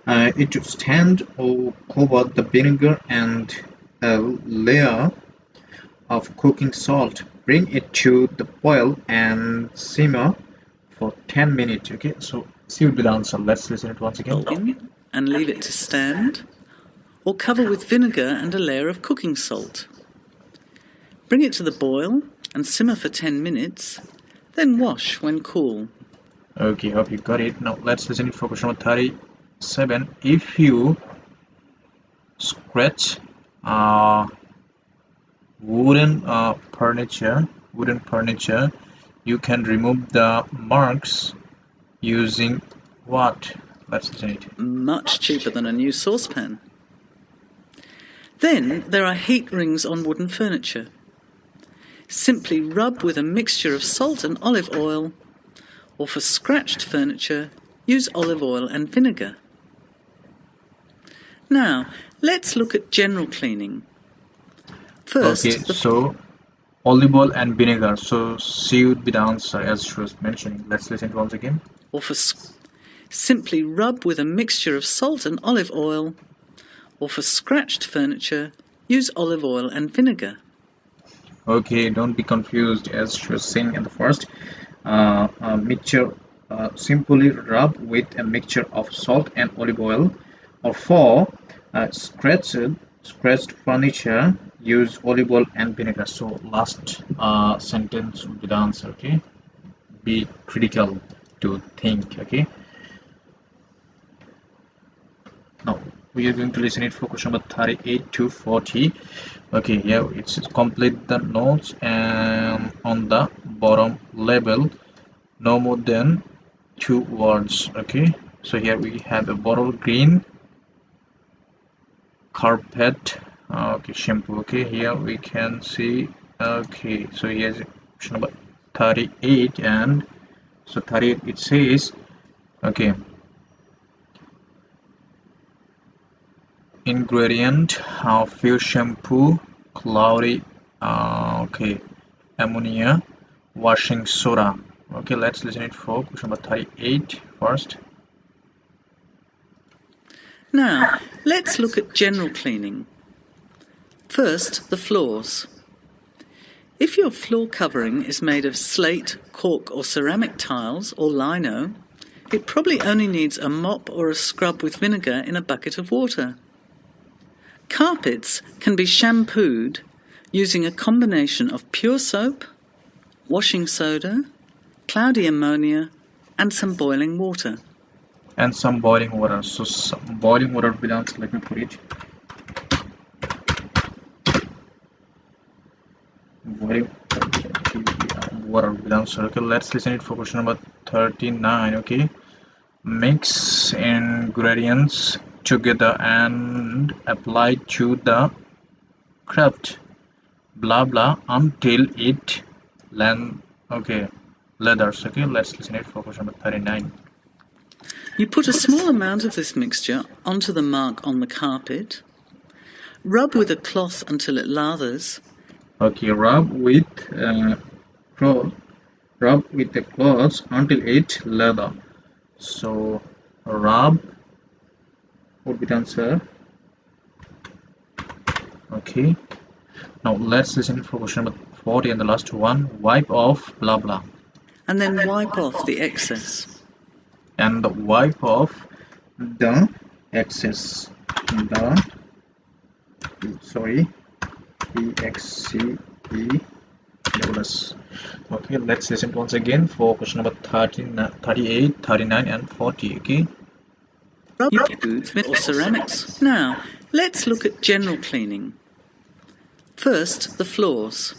it should stand or cover the vinegar and a layer of cooking salt. Bring it to the boil and simmer for 10 minutes. Okay, so C would be the answer. Let's listen it once again. And leave it to stand, or cover with vinegar and a layer of cooking salt. Bring it to the boil and simmer for 10 minutes, then wash when cool. Okay, hope you got it. Now let's listen it for question number 37. If you scratch wooden furniture, you can remove the marks using what? Let's listen it. Much cheaper than a new saucepan. Then there are heat rings on wooden furniture. Simply rub with a mixture of salt and olive oil, or for scratched furniture, use olive oil and vinegar. Now, let's look at general cleaning. First, okay, so olive oil and vinegar. So C would be the answer as she was mentioning. Let's listen to once again. Or for simply rub with a mixture of salt and olive oil, or for scratched furniture, use olive oil and vinegar. Okay, don't be confused as she was saying in the first mixture. Simply rub with a mixture of salt and olive oil, or for scratched furniture, use olive oil and vinegar. So last sentence would be the answer. Okay, be critical to think. Okay, now we are going to listen it for question number 38 to 40. Okay, yeah, it's complete the notes and on the bottom label no more than 2 words. Okay, so here we have a bottle green carpet. Okay, shampoo. Okay, here we can see. Okay, so here's option number 38, and so 38 it says, okay, ingredient few shampoo, cloudy, okay, ammonia, washing soda. Okay, let's listen it for question number 38 first. Now, let's look at general cleaning. First, the floors. If your floor covering is made of slate, cork or ceramic tiles or lino, it probably only needs a mop or a scrub with vinegar in a bucket of water. Carpets can be shampooed using a combination of pure soap, washing soda, cloudy ammonia and some boiling water. And some boiling water. So some boiling water belongs, let me put it. Boiling water belongs. Okay, let's listen it for question number 39. Okay, mix ingredients together and apply to the craft blah blah until it leathers. Okay, let's listen it for question number 39. You put a small amount of this mixture onto the mark on the carpet, rub with a cloth until it lathers. Okay, rub with the cloth until it leather. So rub would be the answer. Okay, now let's listen for question number 40 and the last one. Wipe off blah blah. And then wipe off the excess. And wipe off the excess. EXCE. Okay, let's listen once again for question number 38, 39 and 40. Okay, or ceramics. Now, let's look at general cleaning. First, the floors.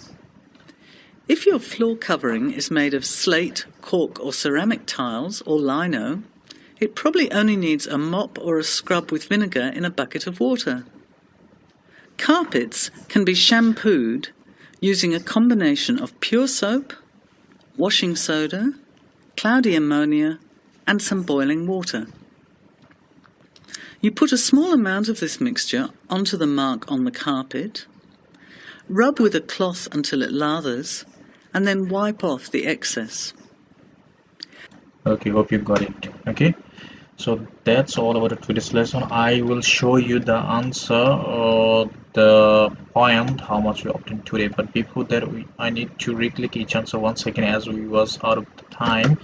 If your floor covering is made of slate, cork or ceramic tiles or lino, it probably only needs a mop or a scrub with vinegar in a bucket of water. Carpets can be shampooed using a combination of pure soap, washing soda, cloudy ammonia and some boiling water. You put a small amount of this mixture onto the mark on the carpet, rub with a cloth until it lathers, and then wipe off the excess. Okay, hope you got it. Okay, so that's all about today's lesson. I will show you the answer or the point how much we obtained today, but before that I need to re-click each answer once again as we was out of the time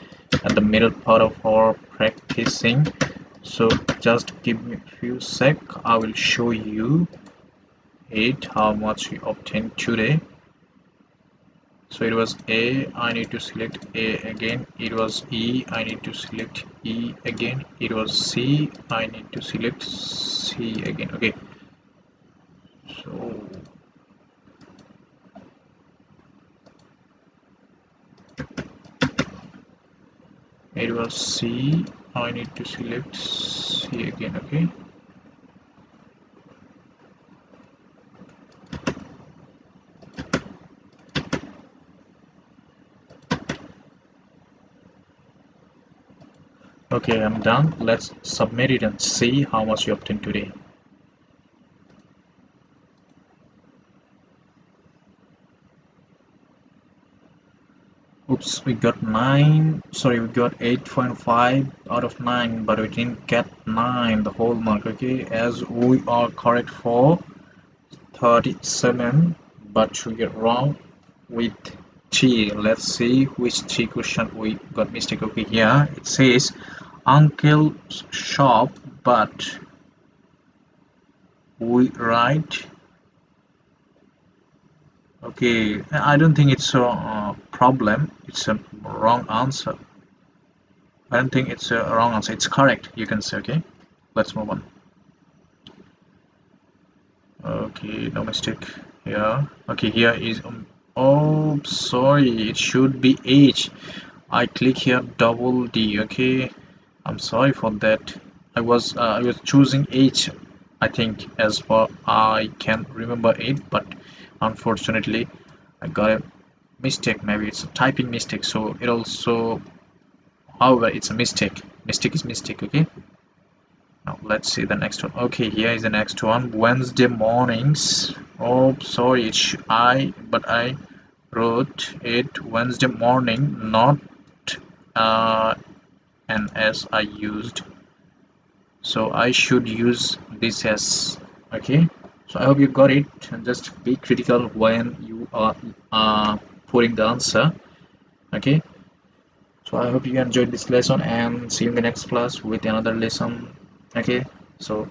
at the middle part of our practicing. So just give me a few sec. I will show you it how much we obtained today. So it was A, I need to select A again. It was E, I need to select E again. It was C, I need to select C again. Okay, so it was C, I need to select C again. Okay, okay, I'm done. Let's submit it and see how much we obtained today. Oops, we got 9, sorry, we got 8.5 out of 9, but we didn't get 9, the whole mark. Okay, as we are correct for 37, but we get wrong with T. Let's see which T question we got mistake. Okay, here it says uncle's shop, but we write. Okay, I don't think it's a problem. It's a wrong answer. I don't think it's a wrong answer. It's correct, you can say. Okay, let's move on. Okay, no mistake here. Okay, here is oh, sorry, it should be H. I click here double D. Okay, I'm sorry for that. I was choosing H, I think, as far I can remember it, but unfortunately I got a mistake. Maybe it's a typing mistake, so it also, however, it's a mistake. Mistake is mistake. Okay, now let's see the next one. Okay, here is the next one. Wednesday mornings. Oh, sorry, it's I, but I wrote it Wednesday morning, not and S I used, so I should use this as. Okay, so I hope you got it, and just be critical when you are putting the answer. Okay, so I hope you enjoyed this lesson, and see you in the next class with another lesson. Okay, so